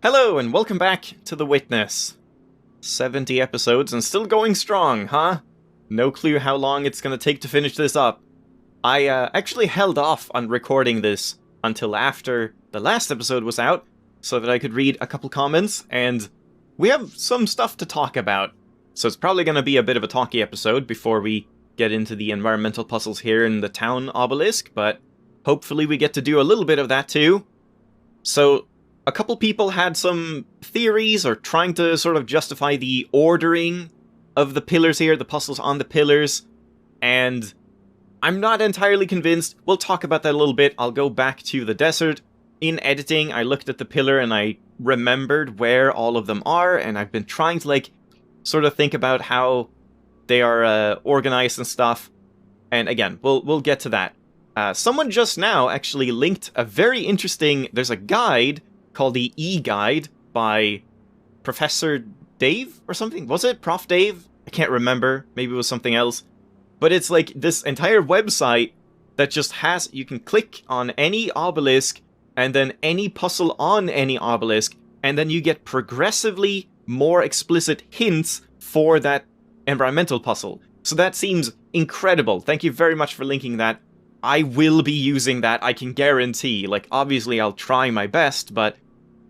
Hello, and welcome back to The Witness. 70 episodes and still going strong, huh? No clue how long it's gonna take to finish this up. I actually held off on recording this until after the last episode was out, so that I could read a couple comments, and we have some stuff to talk about. So it's probably gonna be a bit of a talky episode before we get into the environmental puzzles here in the town obelisk, but hopefully we get to do a little bit of that too. So, a couple people had some theories or trying to sort of justify the ordering of the pillars here, the puzzles on the pillars, and I'm not entirely convinced. We'll talk about that a little bit. I'll go back to the desert. In editing, I looked at the pillar and I remembered where all of them are, and I've been trying to, sort of think about how they are organized and stuff. And again, we'll get to that. Someone just now actually linked a very interesting... There's a guide called the E-Guide by Professor Dave or something? Was it Prof. Dave? I can't remember. Maybe it was something else. But it's like this entire website that just has... You can click on any obelisk and then any puzzle on any obelisk, and then you get progressively more explicit hints for that environmental puzzle. So that seems incredible. Thank you very much for linking that. I will be using that, I can guarantee. Obviously I'll try my best, but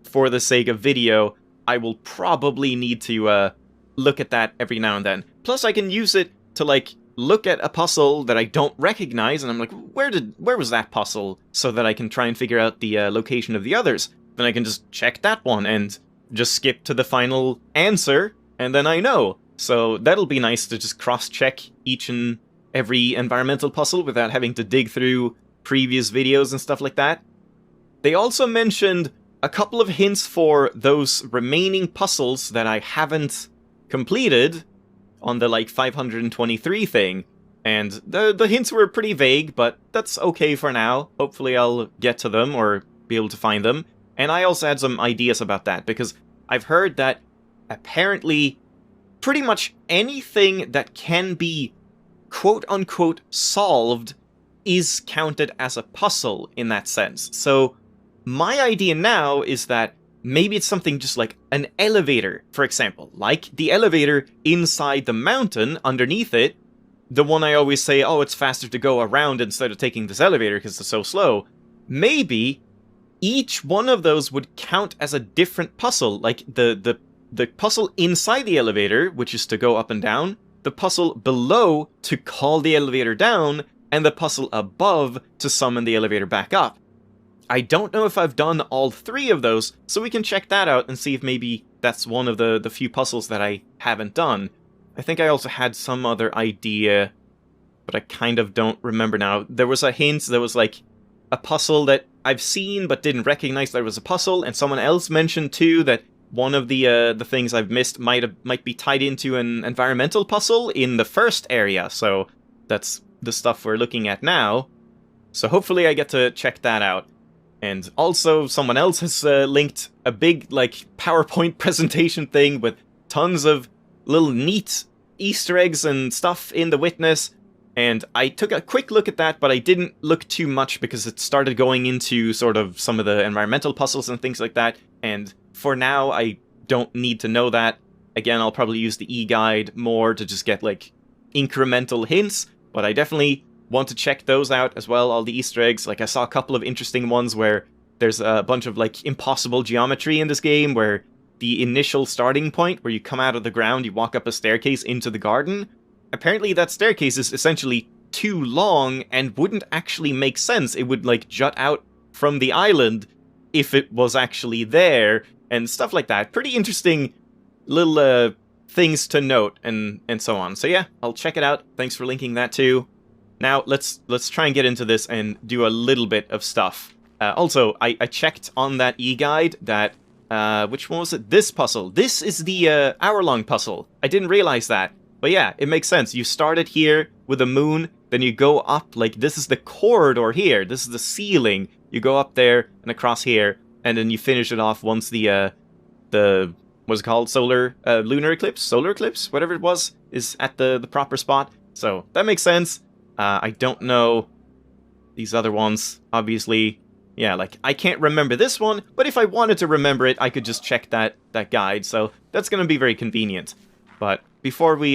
for the sake of video, I will probably need to look at that every now and then. Plus I can use it to, look at a puzzle that I don't recognize, and I'm like, where was that puzzle? So that I can try and figure out the location of the others. Then I can just check that one and just skip to the final answer, and then I know. So that'll be nice to just cross-check each and every environmental puzzle without having to dig through previous videos and stuff like that. They also mentioned a couple of hints for those remaining puzzles that I haven't completed on the 523 thing. And the hints were pretty vague, but that's okay for now. Hopefully I'll get to them or be able to find them. And I also had some ideas about that, because I've heard that apparently pretty much anything that can be quote-unquote solved is counted as a puzzle in that sense. So my idea now is that maybe it's something just like an elevator, for example. Like the elevator inside the mountain underneath it, the one I always say, oh, it's faster to go around instead of taking this elevator because it's so slow. Maybe each one of those would count as a different puzzle, like the puzzle inside the elevator, which is to go up and down, the puzzle below to call the elevator down, and the puzzle above to summon the elevator back up. I don't know if I've done all three of those, so we can check that out and see if maybe that's one of the few puzzles that I haven't done. I think I also had some other idea, but I kind of don't remember now. There was a hint, there was a puzzle that I've seen but didn't recognize there was a puzzle, and someone else mentioned too that one of the things I've missed might be tied into an environmental puzzle in the first area, so that's the stuff we're looking at now. So hopefully I get to check that out. And also someone else has linked a big PowerPoint presentation thing with tons of little neat Easter eggs and stuff in the Witness. And I took a quick look at that, but I didn't look too much because it started going into sort of some of the environmental puzzles and things like that. And for now, I don't need to know that. Again, I'll probably use the e-guide more to just get incremental hints, but I definitely want to check those out as well, all the Easter eggs. I saw a couple of interesting ones where there's a bunch of impossible geometry in this game, where the initial starting point, where you come out of the ground, you walk up a staircase into the garden. Apparently that staircase is essentially too long and wouldn't actually make sense. It would jut out from the island if it was actually there, and stuff like that. Pretty interesting little things to note and so on. So yeah, I'll check it out. Thanks for linking that too. Now, let's try and get into this and do a little bit of stuff. Also, I checked on that e-guide that, which one was it? This puzzle. This is the hour-long puzzle. I didn't realize that. But yeah, it makes sense. You start it here with the moon, then you go up, this is the corridor here, this is the ceiling. You go up there and across here, and then you finish it off once the what's it called? Lunar eclipse? Solar eclipse? Whatever it was, is at the proper spot. So, that makes sense. I don't know these other ones, obviously. Yeah, like, I can't remember this one, but if I wanted to remember it, I could just check that guide, so that's gonna be very convenient. But before we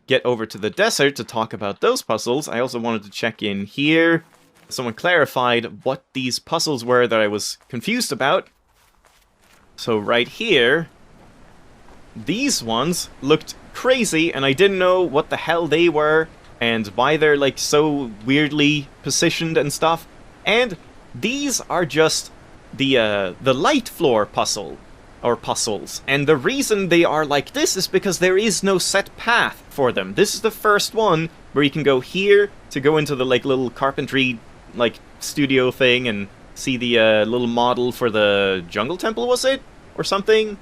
get over to the desert to talk about those puzzles, I also wanted to check in here. Someone clarified what these puzzles were that I was confused about. So right here, these ones looked crazy, and I didn't know what the hell they were, and why they're, like, so weirdly positioned and stuff. And these are just the light floor puzzle, or puzzles. And the reason they are like this is because there is no set path for them. This is the first one where you can go here to go into the, like, little carpentry, like, studio thing and see the little model for the jungle temple, was it? Or something?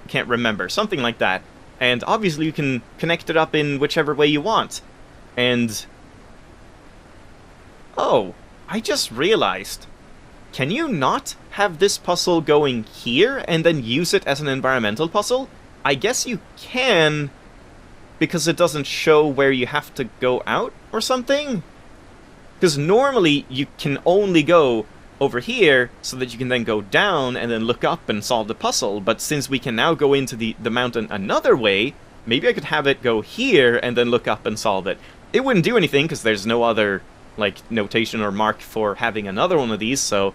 Can't remember. Something like that. And obviously you can connect it up in whichever way you want. And... oh, I just realized. Can you not have this puzzle going here and then use it as an environmental puzzle? I guess you can, because it doesn't show where you have to go out or something? Because normally you can only go over here so that you can then go down and then look up and solve the puzzle, but since we can now go into the mountain another way, maybe I could have it go here and then look up and solve it. It wouldn't do anything because there's no other, like, notation or mark for having another one of these, so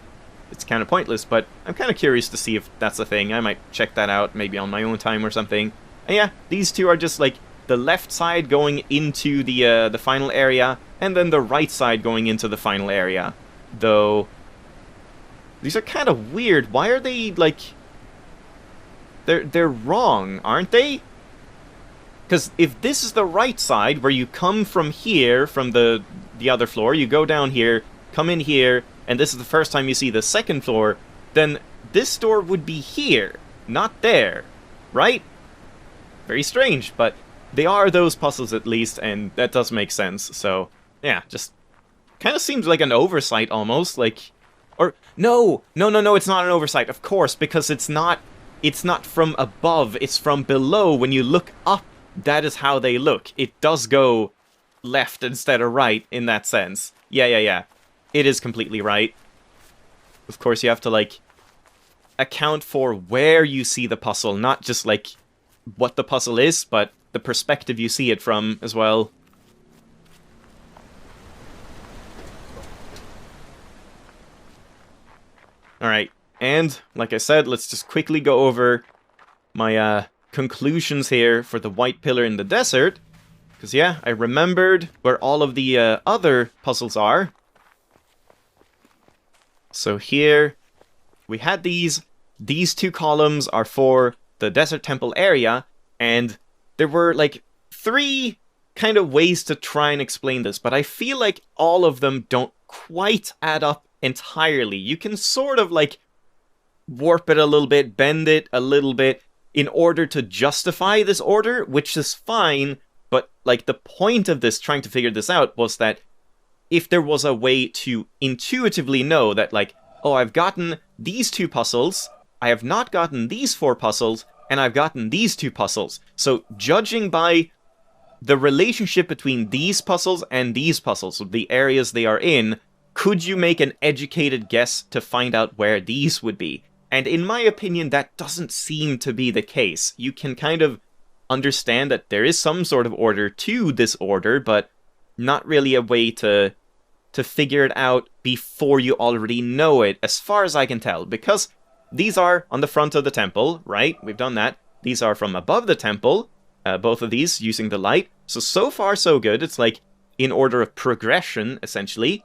it's kind of pointless, but I'm kind of curious to see if that's a thing. I might check that out maybe on my own time or something. And yeah, these two are just like the left side going into the final area, and then the right side going into the final area. Though these are kind of weird. Why are they like they're wrong, aren't they? Because if this is the right side, where you come from here, from the other floor, you go down here, come in here, and this is the first time you see the second floor, then this door would be here, not there, right? Very strange, but they are those puzzles at least, and that does make sense, so, yeah, just kind of seems like an oversight almost, like, or, no, it's not an oversight, of course, because it's not from above, it's from below. When you look up, that is how they look. It does go left instead of right in that sense. Yeah. It is completely right. Of course, you have to, like, account for where you see the puzzle, not just, like, what the puzzle is, but the perspective you see it from as well. Alright, and, like I said, let's just quickly go over my, conclusions here for the white pillar in the desert. Because, yeah, I remembered where all of the other puzzles are. So here, we had these. These two columns are for the desert temple area, and there were, like, 3 kind of ways to try and explain this, but I feel like all of them don't quite add up entirely. You can sort of, like, warp it a little bit, bend it a little bit, in order to justify this order, which is fine, but, like, the point of this, trying to figure this out, was that if there was a way to intuitively know that, like, oh, I've gotten these 2 puzzles, I have not gotten these 4 puzzles, and I've gotten these 2 puzzles. So, judging by the relationship between these puzzles and these puzzles, the areas they are in, could you make an educated guess to find out where these would be? And in my opinion, that doesn't seem to be the case. You can kind of understand that there is some sort of order to this order, but not really a way to figure it out before you already know it, as far as I can tell. Because these are on the front of the temple, right? We've done that. These are from above the temple, both of these using the light. So far so good. It's like in order of progression, essentially.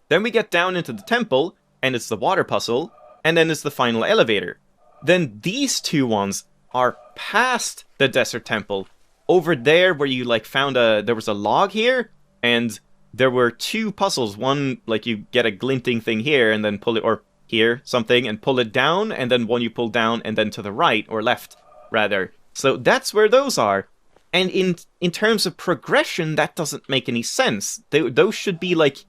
Then we get down into the temple, and it's the water puzzle, and then it's the final elevator. Then these 2 ones are past the desert temple. Over there where you, like, found there was a log here, and there were 2 puzzles. One, like, you get a glinting thing here, and then pull it, or here, something, and pull it down, and then one you pull down, and then to the right, or left, rather. So that's where those are. And in terms of progression, that doesn't make any sense. Those should be, like,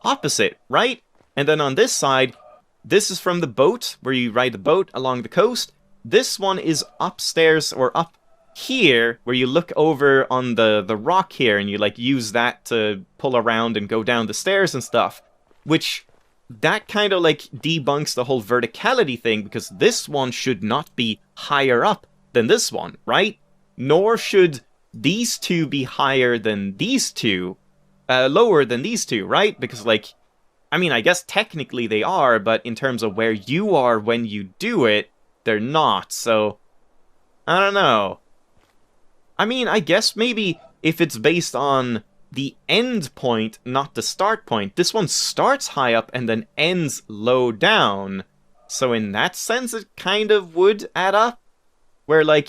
opposite, right? And then on this side, this is from the boat, where you ride the boat along the coast. This one is upstairs, or up here, where you look over on the rock here, and you, like, use that to pull around and go down the stairs and stuff. Which that kind of like debunks the whole verticality thing, because this one should not be higher up than this one, right? Nor should these two be higher than these two, lower than these two, right? Because, like, I mean, I guess technically they are, but in terms of where you are when you do it, they're not, so I don't know. I mean, I guess maybe if it's based on the end point, not the start point, this one starts high up and then ends low down. So in that sense, it kind of would add up. Where, like,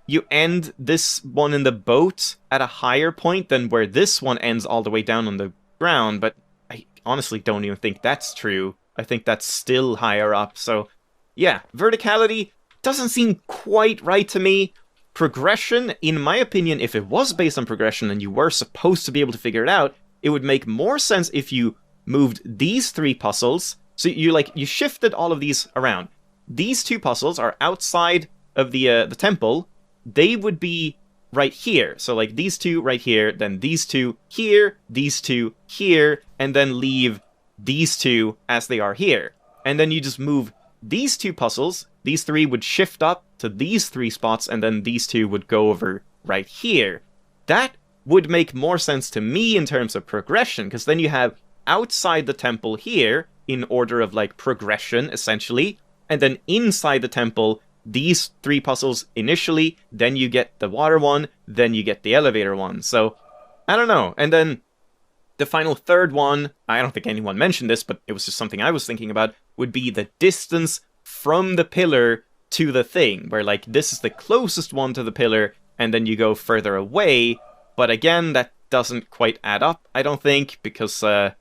you end this one in the boat at a higher point than where this one ends all the way down on the ground. But I honestly don't even think that's true. I think that's still higher up. So, yeah, verticality doesn't seem quite right to me. Progression, in my opinion, if it was based on progression and you were supposed to be able to figure it out, it would make more sense if you moved these three puzzles. So you shifted all of these around. These two puzzles are outside of the temple. They would be right here. So like these two right here, then these two here, and then leave these two as they are here. And then you just move these two puzzles. These three would shift up to these three spots, and then these two would go over right here. That would make more sense to me in terms of progression, because then you have outside the temple here, in order of, like, progression, essentially, and then inside the temple, these three puzzles initially, then you get the water one, then you get the elevator one. So, I don't know. And then the final third one, I don't think anyone mentioned this, but it was just something I was thinking about, would be the distance from the pillar to the thing, where, like, this is the closest one to the pillar, and then you go further away. But again, that doesn't quite add up, I don't think, because, I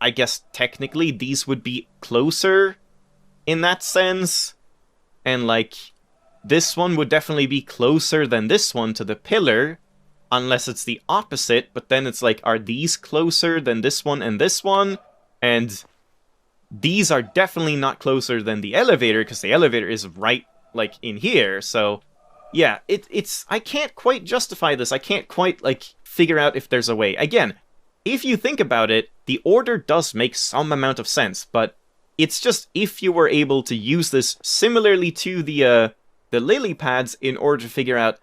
guess technically these would be closer in that sense. And, like, this one would definitely be closer than this one to the pillar, unless it's the opposite, but then it's like, are these closer than this one and this one? And these are definitely not closer than the elevator, because the elevator is right, like, in here. So, yeah, it's... I can't quite justify this. I can't quite, like, figure out if there's a way. Again, if you think about it, the order does make some amount of sense, but it's just if you were able to use this similarly to the lily pads in order to figure out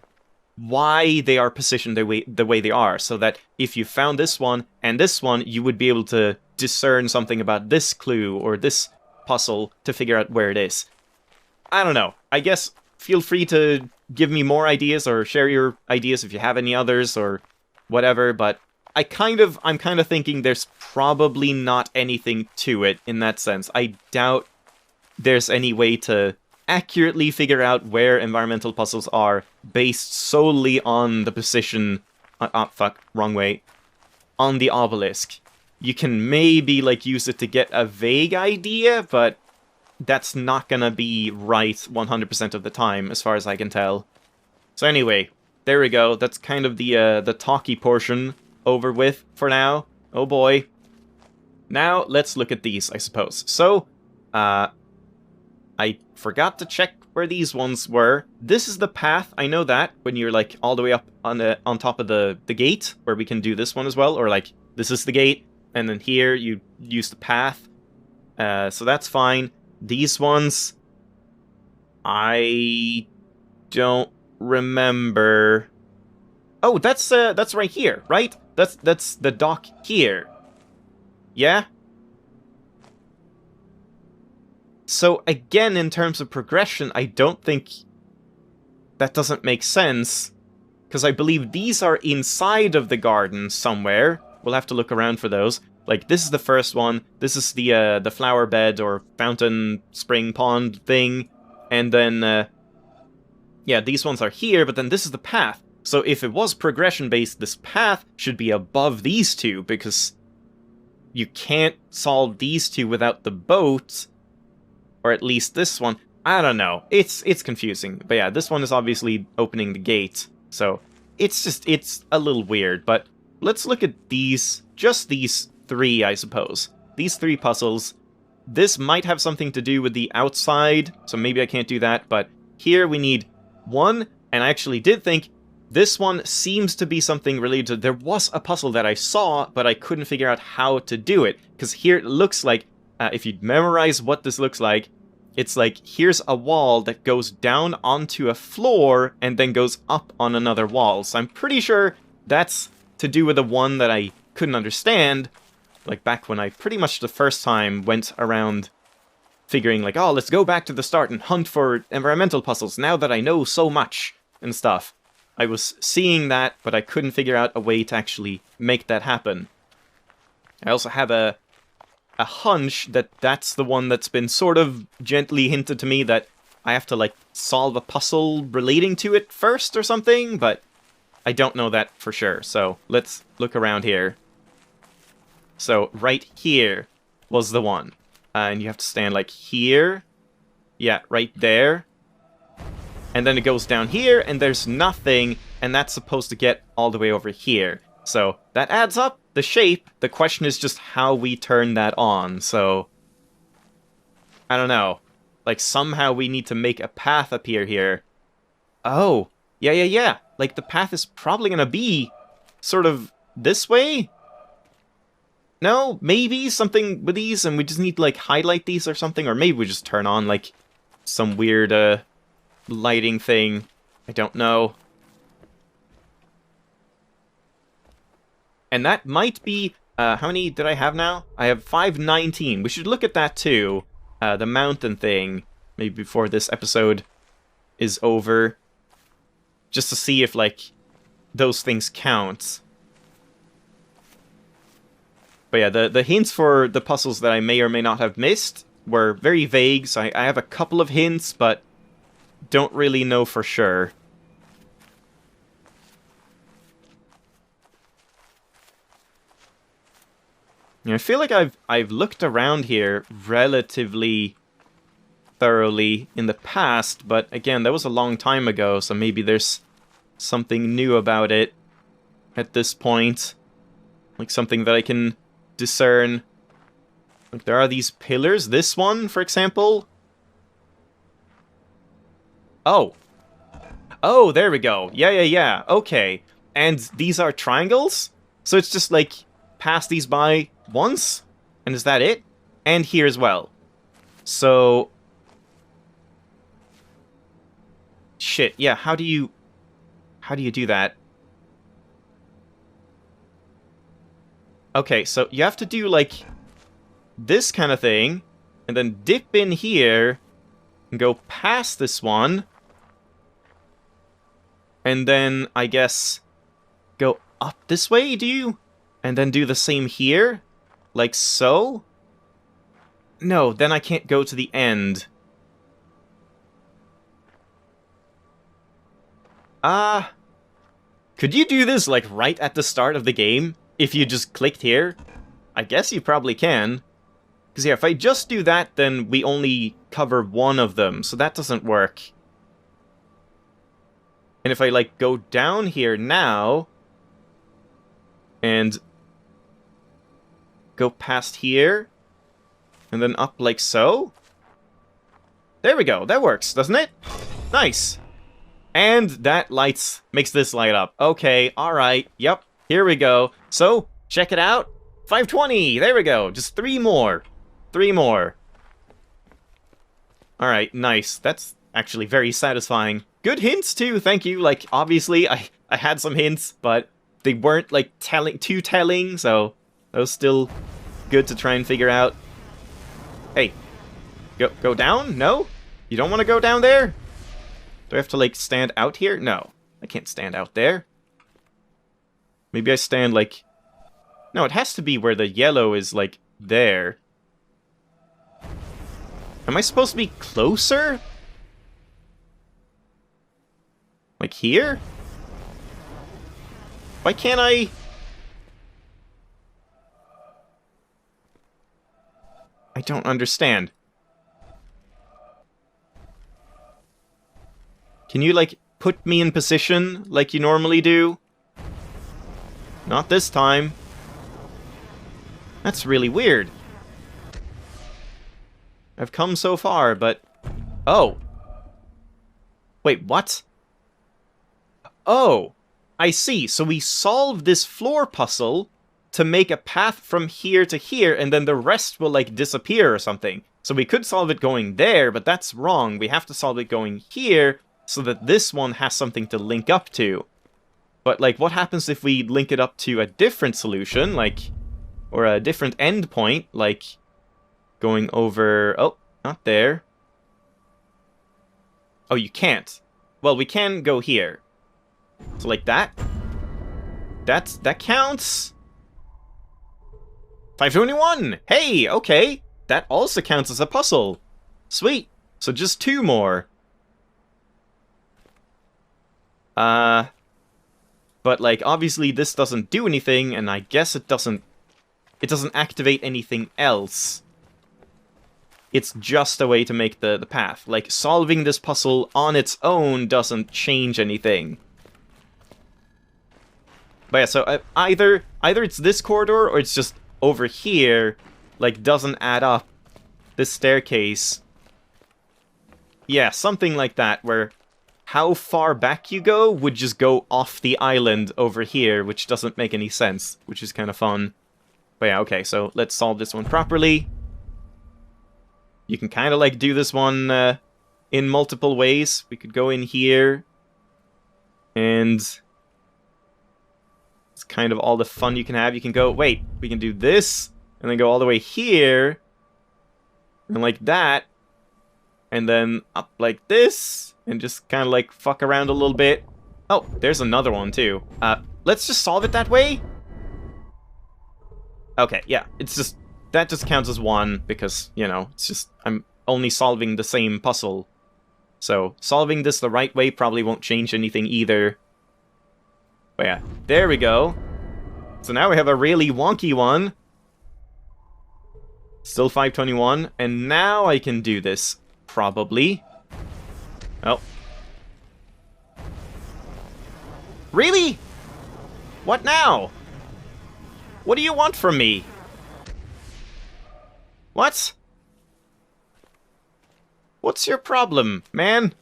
why they are positioned the way they are, so that if you found this one and this one, you would be able to discern something about this clue or this puzzle to figure out where it is. I don't know. I guess feel free to give me more ideas or share your ideas if you have any others or whatever, but I'm kind of thinking there's probably not anything to it in that sense. I doubt there's any way to accurately figure out where environmental puzzles are based solely on the position... wrong way. On the obelisk. You can maybe, like, use it to get a vague idea, but that's not gonna be right 100% of the time, as far as I can tell. So anyway, there we go. That's kind of the talky portion over with for now. Oh boy. Now, let's look at these, I suppose. So, I forgot to check where these ones were. This is the path, I know that, when you're, like, all the way up on top of the gate, where we can do this one as well, or, like, this is the gate, and then here you use the path. So that's fine. These ones, I don't remember. Oh, that's right here, right? That's the dock here. Yeah? So again, in terms of progression, I don't think that doesn't make sense, because I believe these are inside of the garden somewhere. We'll have to look around for those. Like, this is the first one. This is the flower bed or fountain spring pond thing. And then, yeah, these ones are here, but then this is the path. So if it was progression-based, this path should be above these two, because you can't solve these two without the boat, or at least this one. I don't know. It's confusing. But yeah, this one is obviously opening the gate, so it's a little weird. But let's look at these, just these three, I suppose. These three puzzles. This might have something to do with the outside, so maybe I can't do that, but here we need one, and I actually did think This one seems to be something related. There was a puzzle that I saw, but I couldn't figure out how to do it. Because here it looks like, if you memorize what this looks like, it's like, here's a wall that goes down onto a floor and then goes up on another wall. So I'm pretty sure that's to do with the one that I couldn't understand. Like back when I pretty much the first time went around figuring like, oh, let's go back to the start and hunt for environmental puzzles now that I know so much and stuff. I was seeing that, but I couldn't figure out a way to actually make that happen. I also have a hunch that that's the one that's been sort of gently hinted to me that I have to, like, solve a puzzle relating to it first or something, but I don't know that for sure. So let's look around here. So right here was the one. And you have to stand, like, here. Yeah, right there. And then it goes down here, and there's nothing, and that's supposed to get all the way over here. So that adds up the shape. The question is just how we turn that on. So I don't know. Like, somehow we need to make a path appear here. Oh, yeah. Like, the path is probably gonna be sort of this way? No, maybe something with these, and we just need to, like, highlight these or something, or maybe we just turn on, like, some weird, lighting thing. I don't know. And that might be, how many did I have now? I have 519. We should look at that too. The mountain thing, maybe before this episode is over. Just to see if, like, those things count. But yeah, the hints for the puzzles that I may or may not have missed were very vague, so I have a couple of hints, but don't really know for sure. I feel like I've looked around here relatively thoroughly in the past, but again, that was a long time ago, so maybe there's something new about it at this point. Like something that I can discern. Like there are these pillars. This one, for example. Oh. Oh, there we go. Yeah. Okay. And these are triangles? So it's just like, pass these by once? And is that it? And here as well. So... Shit, yeah, how do you do that? Okay, so you have to do, like, this kind of thing, and then dip in here, and go past this one, and then, I guess, go up this way, do you? And then do the same here? Like so? No, then I can't go to the end. Could you do this, like, right at the start of the game? If you just clicked here? I guess you probably can. Because, yeah, if I just do that, then we only cover one of them, so that doesn't work. And if I, like, go down here now... and... go past here... and then up like so... there we go, that works, doesn't it? Nice! And that makes this light up. Okay, alright, yep, here we go. So, check it out. 520, there we go, just 3 more. 3 more. Alright, nice. That's actually very satisfying. Good hints too, thank you. Like, obviously, I had some hints, but they weren't, like, too telling, so that was still good to try and figure out. Hey, go down? No? You don't want to go down there? Do I have to, like, stand out here? No, I can't stand out there. Maybe I stand, like... no, it has to be where the yellow is, like, there. Am I supposed to be closer? Like here? Why can't I... I don't understand. Can you, like, put me in position like you normally do? Not this time. That's really weird. I've come so far, but... oh. Wait, what? Oh, I see. So we solve this floor puzzle to make a path from here to here, and then the rest will, like, disappear or something. So we could solve it going there, but that's wrong. We have to solve it going here, so that this one has something to link up to. But, like, what happens if we link it up to a different solution, like, or a different endpoint, like, going over... Oh, not there. Oh, you can't. Well, we can go here. So, like that. That counts. 521! Hey, okay. That also counts as a puzzle. Sweet. So just 2 more. But, like, obviously this doesn't do anything, and I guess it doesn't activate anything else. It's just a way to make the path. Like, solving this puzzle on its own doesn't change anything. But yeah, so either it's this corridor, or it's just over here, like, doesn't add up. This staircase. Yeah, something like that, where how far back you go would just go off the island over here, which doesn't make any sense, which is kind of fun. But yeah, okay, so let's solve this one properly. You can kind of, like, do this one in multiple ways. We could go in here, and it's kind of all the fun you can have. You can go, wait, we can do this, and then go all the way here, and like that, and then up like this, and just kind of, like, fuck around a little bit. Oh, there's another one, too. Let's just solve it that way? Okay, yeah, it's just... That just counts as 1, because, you know, it's just... I'm only solving the same puzzle. So, solving this the right way probably won't change anything either. But yeah, there we go. So now we have a really wonky one. Still 521, and now I can do this, probably. Oh. Really? What now? What do you want from me? What? What's your problem, man?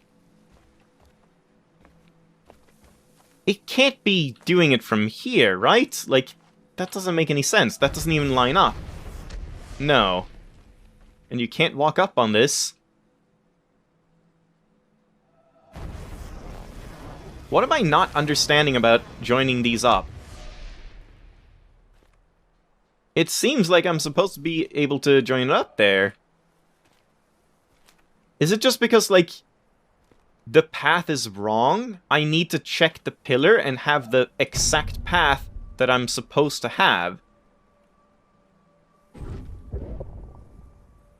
It can't be doing it from here, right? Like, that doesn't make any sense. That doesn't even line up. No. And you can't walk up on this. What am I not understanding about joining these up? It seems like I'm supposed to be able to join it up there. Is it just because, like, the path is wrong? I need to check the pillar and have the exact path that I'm supposed to have.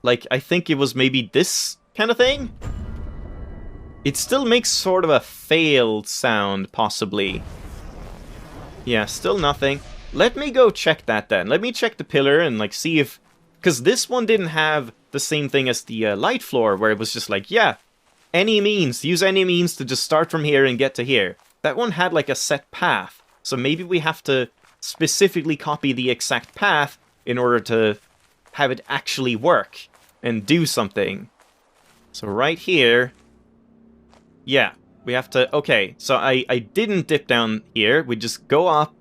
Like, I think it was maybe this kind of thing? It still makes sort of a failed sound, possibly. Yeah, still nothing. Let me go check that then. Let me check the pillar and, like, see if... Because this one didn't have the same thing as the light floor, where it was just like, yeah, any means, use any means to just start from here and get to here. That one had, like, a set path. So maybe we have to specifically copy the exact path in order to have it actually work and do something. So right here... Yeah, we have to... Okay, so I didn't dip down here. We just go up,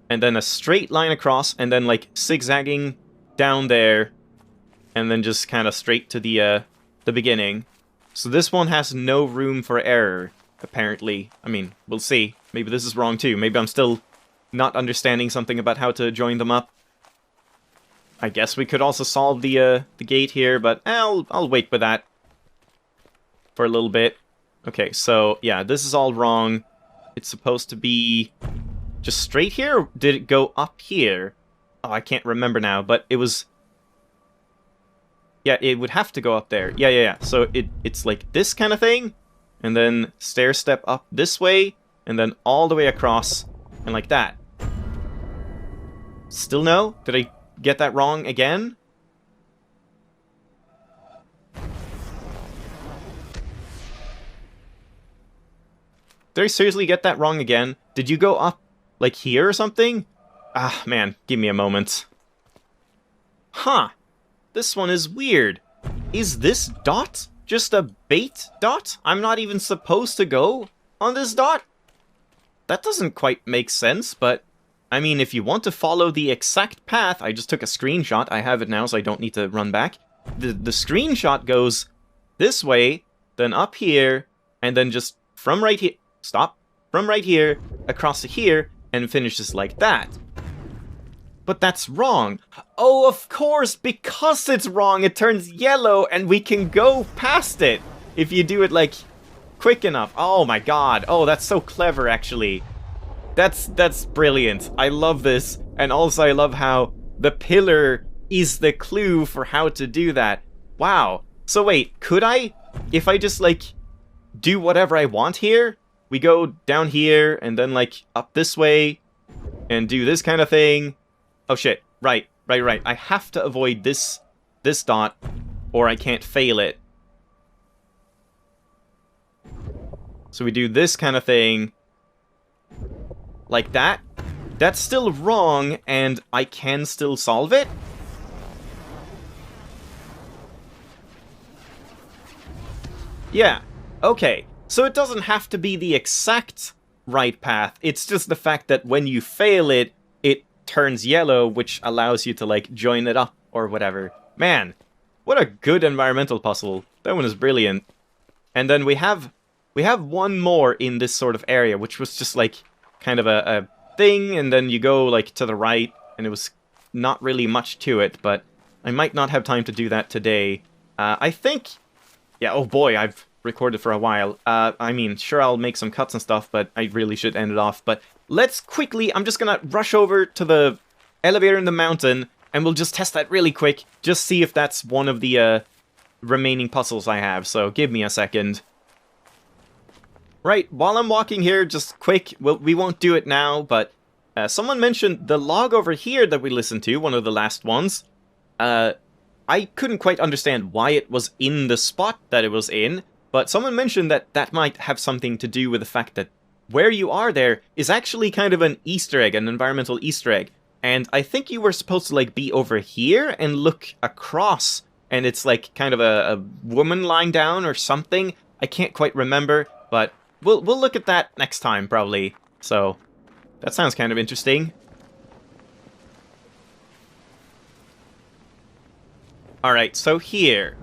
and then a straight line across, and then, like, zigzagging down there, and then just kind of straight to the beginning. So this one has no room for error, apparently. I mean, we'll see. Maybe this is wrong too. Maybe I'm still not understanding something about how to join them up. I guess we could also solve the gate here, but I'll wait with that for a little bit. Okay, so yeah, this is all wrong. It's supposed to be just straight here, or did it go up here? Oh, I can't remember now, but it was... Yeah, it would have to go up there. Yeah. So it's like this kind of thing, and then stair step up this way, and then all the way across, and like that. Still no? Did I get that wrong again? Did I seriously get that wrong again? Did you go up, like, here or something? Ah, man, give me a moment. Huh. This one is weird. Is this dot just a bait dot? I'm not even supposed to go on this dot? that doesn't quite make sense, but I mean, if you want to follow the exact path, I just took a screenshot. I have it now, so I don't need to run back. The screenshot goes this way, then up here, and then just from right here, from right here, across to here, and finishes like that. But that's wrong. Oh, of course, because it's wrong, it turns yellow, and we can go past it if you do it, like, quick enough. Oh my god. Oh, that's so clever, actually. That's brilliant. I love this. And also I love how the pillar is the clue for how to do that. Wow. So wait, could I, if I just, like, do whatever I want here? We go down here, and then, like, up this way, and do this kind of thing. Oh shit. Right. I have to avoid this dot, or I can't fail it. So we do this kind of thing. Like that. That's still wrong, and I can still solve it? Yeah. Okay. So it doesn't have to be the exact right path. It's just the fact that when you fail it, it turns yellow, which allows you to, like, join it up or whatever. Man, what a good environmental puzzle. That one is brilliant. And then we have one more in this sort of area, which was just, like, kind of a thing, and then you go, like, to the right, and it was not really much to it, but I might not have time to do that today. I think... Yeah, oh boy, I've recorded for a while. I mean, sure, I'll make some cuts and stuff, but I really should end it off. But let's quickly... I'm just gonna rush over to the elevator in the mountain, and we'll just test that really quick, just see if that's one of the remaining puzzles I have, so give me a second. Right, while I'm walking here, just quick, well, we won't do it now, but someone mentioned the log over here that we listened to, one of the last ones. I couldn't quite understand why it was in the spot that it was in, but someone mentioned that that might have something to do with the fact that where you are there is actually kind of an Easter egg, an environmental Easter egg. And I think you were supposed to, like, be over here and look across, and it's like kind of a woman lying down or something. I can't quite remember, but... We'll look at that next time, probably. So, that sounds kind of interesting. Alright, so here.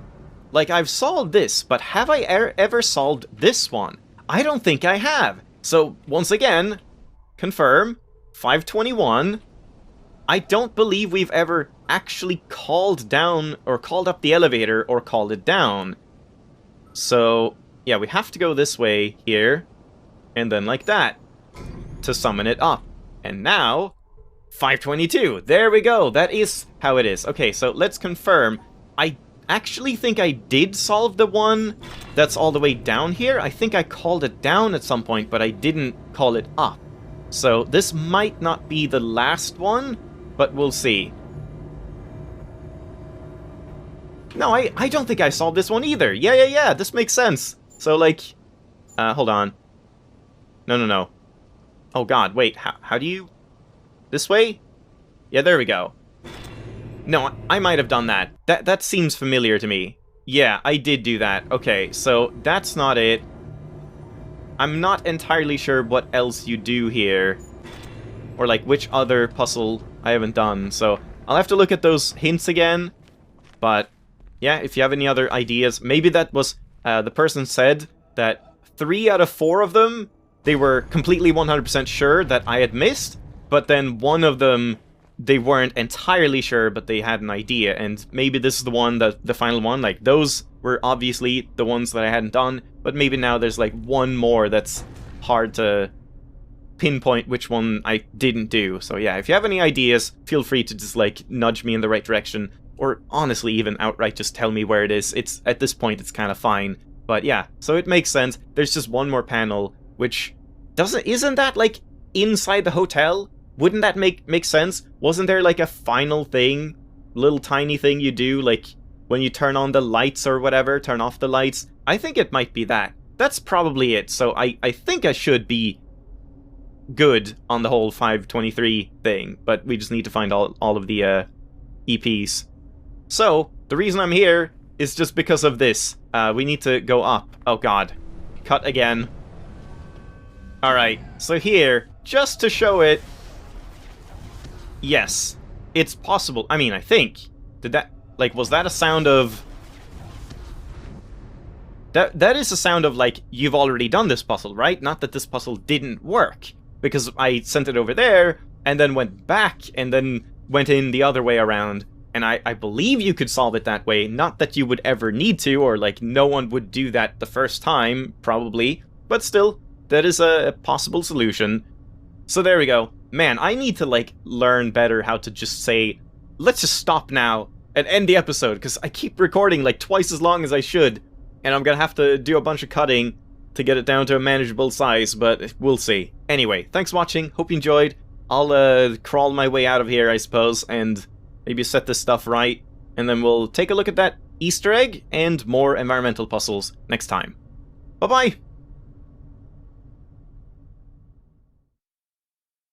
Like, I've solved this, but have I ever solved this one? I don't think I have. So, once again, confirm, 521. I don't believe we've ever actually called down, or called up the elevator, or called it down. So... yeah, we have to go this way here, and then like that, to summon it up. And now, 522, there we go, that is how it is. Okay, so let's confirm. I actually think I did solve the one that's all the way down here. I think I called it down at some point, but I didn't call it up. So this might not be the last one, but we'll see. No, I don't think I solved this one either. Yeah, this makes sense. So, like, hold on. No. Oh god, wait, how do you... This way? Yeah, there we go. No, I might have done that. That seems familiar to me. Yeah, I did do that. Okay, so that's not it. I'm not entirely sure what else you do here. Or, like, which other puzzle I haven't done. So, I'll have to look at those hints again. But, yeah, if you have any other ideas. Maybe that was... the person said that 3 out of 4 of them, they were completely 100% sure that I had missed, but then one of them, they weren't entirely sure, but they had an idea, and maybe this is the one, the final one. Like, those were obviously the ones that I hadn't done, but maybe now there's, like, one more that's hard to pinpoint which one I didn't do. So yeah, if you have any ideas, feel free to just, like, nudge me in the right direction. Or honestly, even outright just tell me where it is. It's at this point, it's kind of fine. But yeah, so it makes sense. There's just one more panel, which isn't that, like, inside the hotel? Wouldn't that make sense? Wasn't there, like, a final thing? Little tiny thing you do, like, when you turn on the lights or whatever, turn off the lights? I think it might be that. That's probably it. So I think I should be good on the whole 523 thing. But we just need to find all of the EPs. So, the reason I'm here is just because of this. We need to go up. Oh god. Cut again. Alright, so here, just to show it... Yes, it's possible. I mean, I think. Did that... Like, was that a sound of... That is a sound of, like, you've already done this puzzle, right? Not that this puzzle didn't work. Because I sent it over there, and then went back, and then went in the other way around. And I believe you could solve it that way. Not that you would ever need to, or, like, no one would do that the first time, probably. But still, that is a possible solution. So there we go. Man, I need to, like, learn better how to just say, let's just stop now and end the episode, because I keep recording, like, twice as long as I should. And I'm gonna have to do a bunch of cutting to get it down to a manageable size, but we'll see. Anyway, thanks for watching, hope you enjoyed. I'll crawl my way out of here, I suppose, and maybe set this stuff right, and then we'll take a look at that Easter egg and more environmental puzzles next time. Bye-bye!